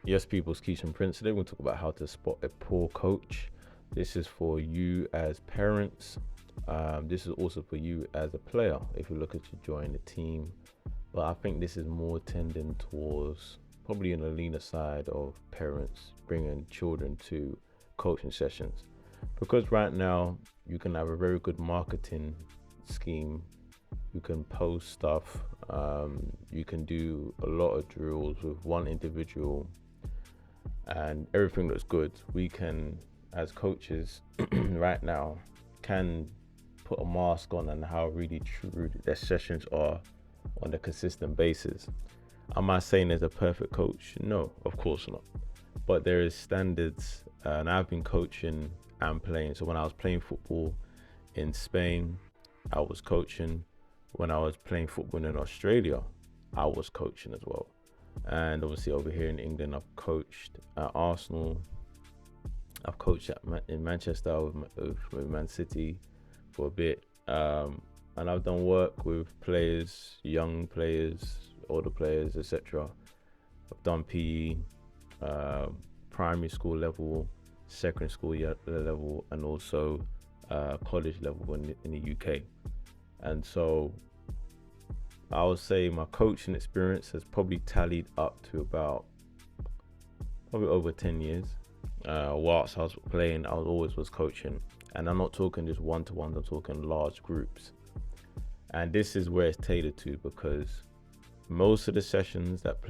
Yes, people's Keys and Prince. Today we'll talk about how to spot a poor coach. This is for you as parents. This is also for you as a player if you're looking to join the team. But I think this is more tending towards probably in the leaner side of parents bringing children to coaching sessions. Because right now you can have a very good marketing scheme. You can post stuff. You can do a lot of drills with one individual and everything looks good. We can, as coaches, right now, can put a mask on and how really true their sessions are on a consistent basis. Am I saying there's a perfect coach? No, of course not. But there is standards, and I've been coaching and playing. So when I was playing football in Spain, I was coaching. When I was playing football in Australia, I was coaching as well. And obviously over here in England, I've coached at Arsenal. I've coached in Manchester with Man City for a bit. And I've done work with players, young players, older players, etc. I've done PE, primary school level, secondary school level, and also college level in the UK. And so I would say my coaching experience has probably tallied up to about probably over 10 years. Whilst I was playing, I was always coaching. And I'm not talking just one-to-ones, I'm talking large groups. And this is where it's tailored to, because most of the sessions that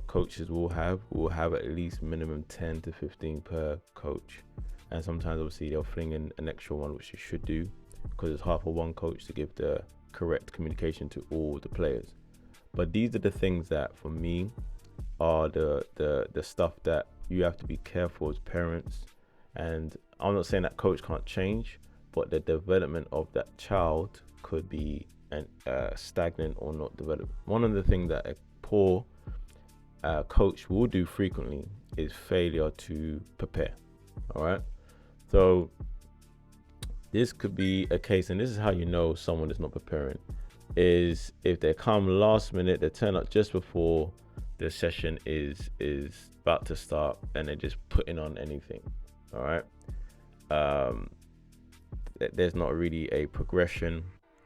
coaches will have at least minimum 10 to 15 per coach. And sometimes obviously they'll fling in an extra one, which you should do, because it's hard for one coach to give the correct communication to all the players. But these are the things that for me are the stuff that you have to be careful as parents. And I'm not saying that coach can't change, but the development of that child could be stagnant or not developed. One of the things that a poor coach will do frequently is failure to prepare. All right, so this could be a case, and this is how you know someone is not preparing, is if they come last minute, they turn up just before the session is about to start, and they're just putting on anything. All right, there's not really a progression.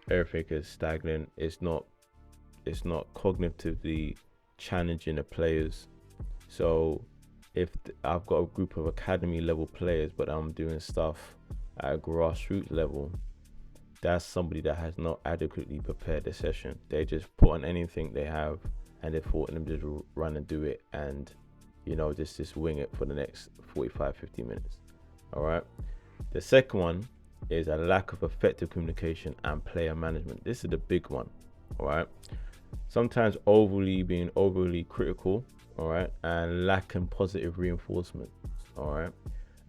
Everything is stagnant. It's not cognitively challenging the players. So if I've got a group of academy level players, but I'm doing stuff at a grassroots level, that's somebody that has not adequately prepared the session. They just put on anything they have, and they thought them just run and do it, and just wing it for the next 45-50 minutes. All right, the second one is a lack of effective communication and player management. This is the big one. All right, sometimes being overly critical, all right, and lacking positive reinforcement, all right,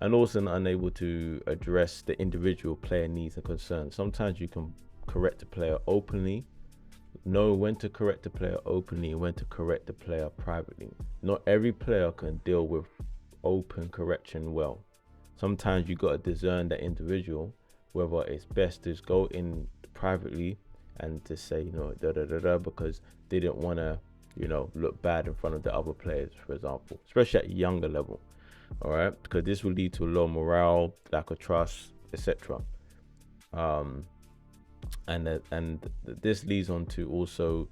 and also unable to address the individual player needs and concerns. Sometimes you can correct a player openly, know when to correct the player openly and when to correct the player privately. Not every player can deal with open correction well. Sometimes you got to discern that individual, whether it's best to just go in privately and to say, because they didn't want to, look bad in front of the other players, for example, especially at younger level. All right, because this will lead to low morale, lack of trust, etc. And this leads on to also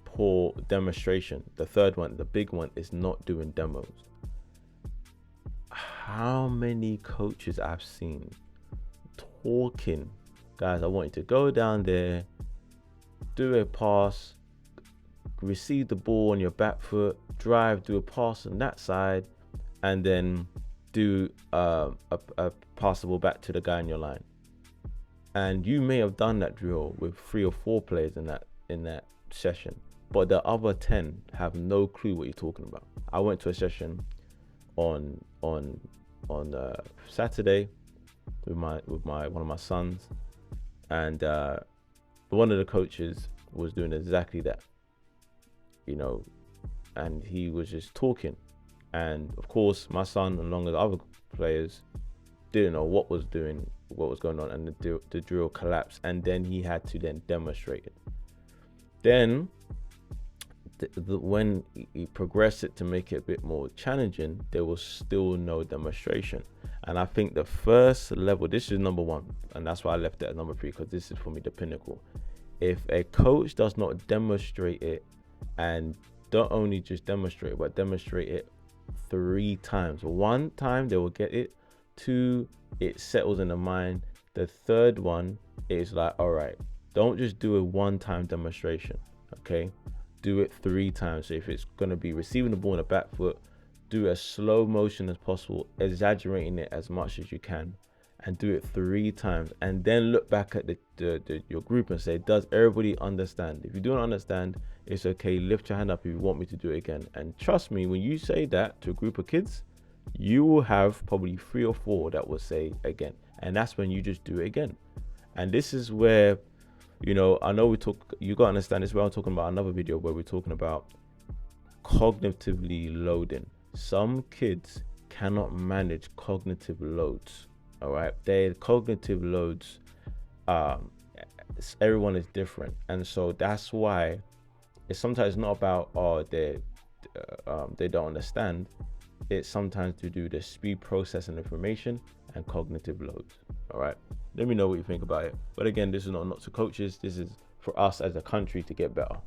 poor demonstration. The third one, the big one, is not doing demos. How many coaches I've seen talking, guys, I want you to go down there, do a pass, receive the ball on your back foot, drive, do a pass on that side, and then do a passable back to the guy in your line. And you may have done that drill with 3 or 4 players in that session, but the other 10 have no clue what you're talking about. I went to a session on Saturday with one of my sons, and one of the coaches was doing exactly that, and he was just talking. And of course, my son, along with other players, didn't know what was going on, and the drill collapsed, and then he had to then demonstrate it. Then when you progress it to make it a bit more challenging, there was still no demonstration. And I think the first level, this is number one, and that's why I left it at number 3, because this is for me the pinnacle. If a coach does not demonstrate it, and don't only just demonstrate it, but demonstrate it 3 times. 1 time they will get it, 2, it settles in the mind. The third one is like, all right, don't just do a 1-time demonstration, okay? Do it 3 times. So if it's going to be receiving the ball in the back foot, do as slow motion as possible, exaggerating it as much as you can, and do it 3 times. And then look back at your group and say, does everybody understand? If you don't understand, it's okay. Lift your hand up if you want me to do it again. And trust me, when you say that to a group of kids, you will have probably 3 or 4 that will say again. And that's when you just do it again. And this is where, you know, I know you got to understand this. Where I'm talking about another video where we're talking about cognitively loading. Some kids cannot manage cognitive loads. All right, their cognitive loads, everyone is different, and so that's why it's sometimes not about they don't understand. It's sometimes to do the speed processing information and cognitive loads. All right, let me know what you think about it. But again, this is not to coaches. This is for us as a country to get better.